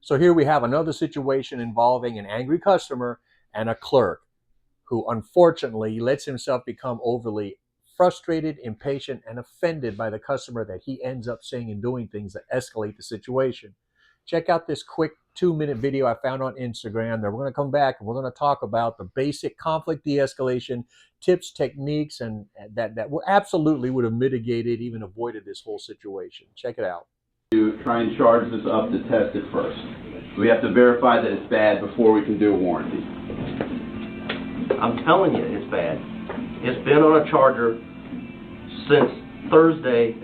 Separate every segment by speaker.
Speaker 1: So here we have another situation involving an angry customer and a clerk who unfortunately lets himself become overly frustrated, impatient, and offended by the customer that he ends up saying and doing things that escalate the situation. Check out this quick 2-minute video I found on Instagram. Then we're going to come back and we're going to talk about the basic conflict de-escalation tips, techniques, and that absolutely would have mitigated, even avoided this whole situation. Check it out.
Speaker 2: To try and charge this up to test it first. We have to verify that it's bad before we can do a warranty.
Speaker 3: I'm telling you, it's bad. It's been on a charger since Thursday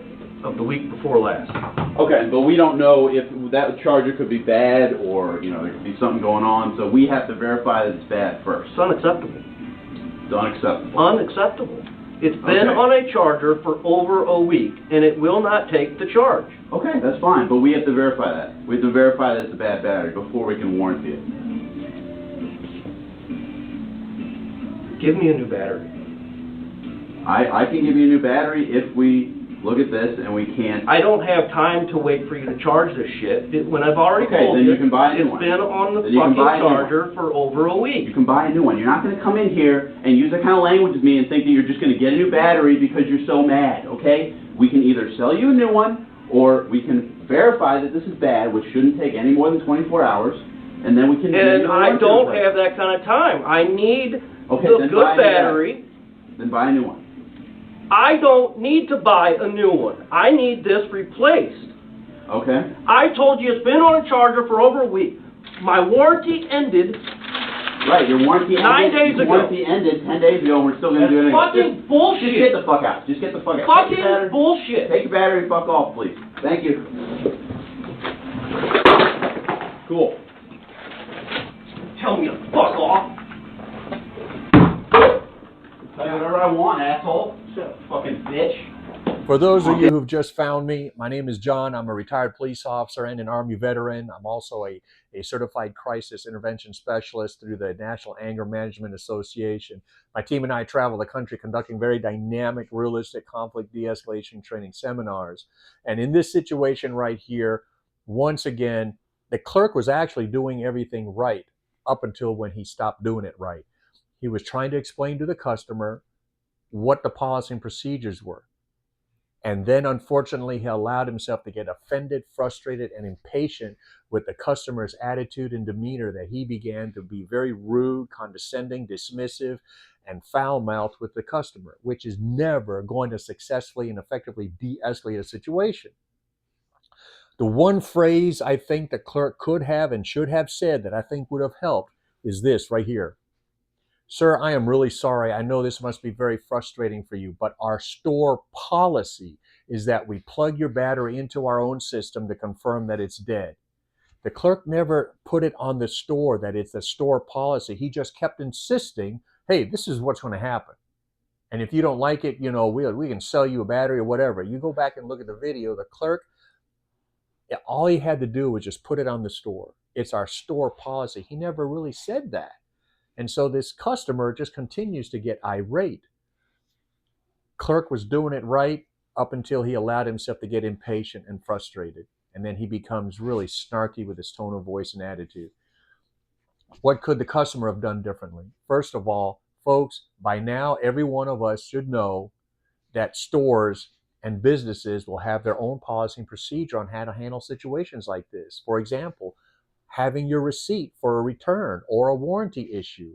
Speaker 3: of the week before last.
Speaker 2: Okay, but we don't know if that charger could be bad or, there could be something going on, so we have to verify that it's bad first.
Speaker 3: It's unacceptable.
Speaker 2: It's unacceptable.
Speaker 3: Unacceptable. It's been on a charger for over a week, and it will not take the charge.
Speaker 2: Okay, that's fine, but we have to verify that. We have to verify that it's a bad battery before we can warranty it.
Speaker 3: Give me a new battery.
Speaker 2: I can give you a new battery if we look at this and we can't.
Speaker 3: I don't have time to wait for you to charge this shit. When I've already told
Speaker 2: then you can buy a new
Speaker 3: it's
Speaker 2: one.
Speaker 3: been on the
Speaker 2: Then you can
Speaker 3: fucking
Speaker 2: buy a new
Speaker 3: charger for over a week.
Speaker 2: You can buy a new one. You're not going to come in here and use that kind of language with me and think that you're just going to get a new battery because you're so mad, okay? We can either sell you a new one or we can verify that this is bad, which shouldn't take any more than 24 hours, and then we can...
Speaker 3: And I don't have that kind of time. I need the good battery.
Speaker 2: Then buy a new one.
Speaker 3: I don't need to buy a new one. I need this replaced.
Speaker 2: Okay.
Speaker 3: I told you it's been on a charger for over a week. My warranty ended.
Speaker 2: Right, your warranty ended.
Speaker 3: 9 days ago.
Speaker 2: Your warranty ended 10 days ago, and we're still going to do anything.
Speaker 3: Fucking bullshit.
Speaker 2: Just get the fuck out. Just get the fuck out.
Speaker 3: Fucking bullshit.
Speaker 2: Take your battery and fuck off, please. Thank you. Cool.
Speaker 3: Tell me to fuck off.
Speaker 2: Tell you whatever I want, asshole. Fucking bitch.
Speaker 1: For those of you who've just found me, my name is John. I'm a retired police officer and an Army veteran. I'm also a certified crisis intervention specialist through the National Anger Management Association. My team and I travel the country conducting very dynamic, realistic conflict de-escalation training seminars. And in this situation right here, once again, the clerk was actually doing everything right up until when he stopped doing it right. He was trying to explain to the customer what the policy and procedures were. And then, unfortunately, he allowed himself to get offended, frustrated, and impatient with the customer's attitude and demeanor that he began to be very rude, condescending, dismissive, and foul-mouthed with the customer, which is never going to successfully and effectively de-escalate a situation. The one phrase I think the clerk could have and should have said that I think would have helped is this right here. Sir, I am really sorry. I know this must be very frustrating for you, but our store policy is that we plug your battery into our own system to confirm that it's dead. The clerk never put it on the store that it's the store policy. He just kept insisting, hey, this is what's going to happen. And if you don't like it, we can sell you a battery or whatever. You go back and look at the video. The clerk, all he had to do was just put it on the store. It's our store policy. He never really said that. And so this customer just continues to get irate. Clerk was doing it right up until he allowed himself to get impatient and frustrated. And then he becomes really snarky with his tone of voice and attitude. What could the customer have done differently? First of all, folks, by now, every one of us should know that stores and businesses will have their own policy and procedure on how to handle situations like this. For example, having your receipt for a return or a warranty issue.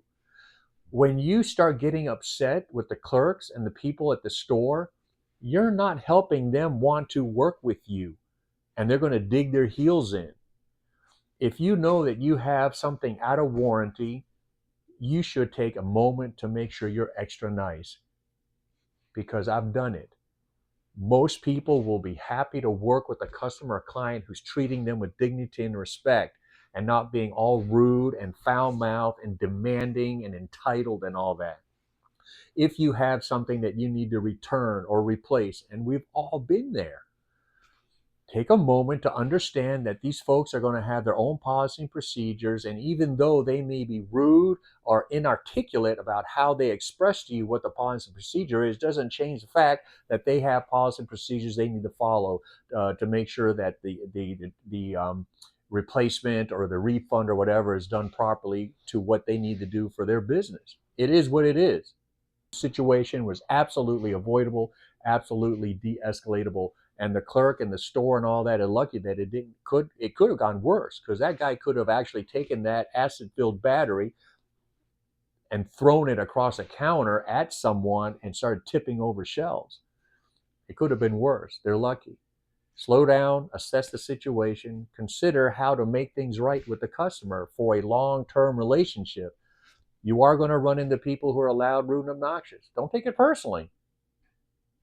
Speaker 1: When you start getting upset with the clerks and the people at the store, you're not helping them want to work with you, and they're going to dig their heels in. If you know that you have something out of warranty, you should take a moment to make sure you're extra nice, because I've done it. Most people will be happy to work with a customer or client who's treating them with dignity and respect, and not being all rude and foul-mouthed and demanding and entitled and all that. If you have something that you need to return or replace, and we've all been there, take a moment to understand that these folks are going to have their own policy and procedures, and even though they may be rude or inarticulate about how they express to you what the policy and procedure is, doesn't change the fact that they have policy and procedures they need to follow to make sure that replacement or the refund or whatever is done properly to what they need to do for their business. It is what it is. The situation was absolutely avoidable, absolutely de-escalatable, and the clerk and the store and all that are lucky that it could have gone worse, because that guy could have actually taken that acid-filled battery and thrown it across a counter at someone and started tipping over shelves. It could have been worse. They're lucky. Slow down, assess the situation, consider how to make things right with the customer for a long-term relationship. You are going to run into people who are loud, rude, and obnoxious. Don't take it personally.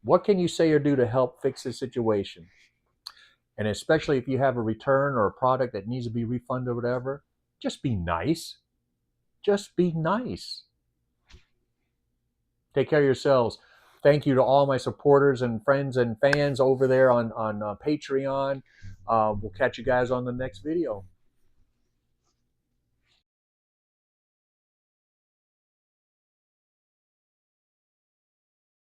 Speaker 1: What can you say or do to help fix the situation? And especially if you have a return or a product that needs to be refunded or whatever, just be nice. Just be nice. Take care of yourselves. Thank you to all my supporters and friends and fans over there on Patreon. We'll catch you guys on the next video.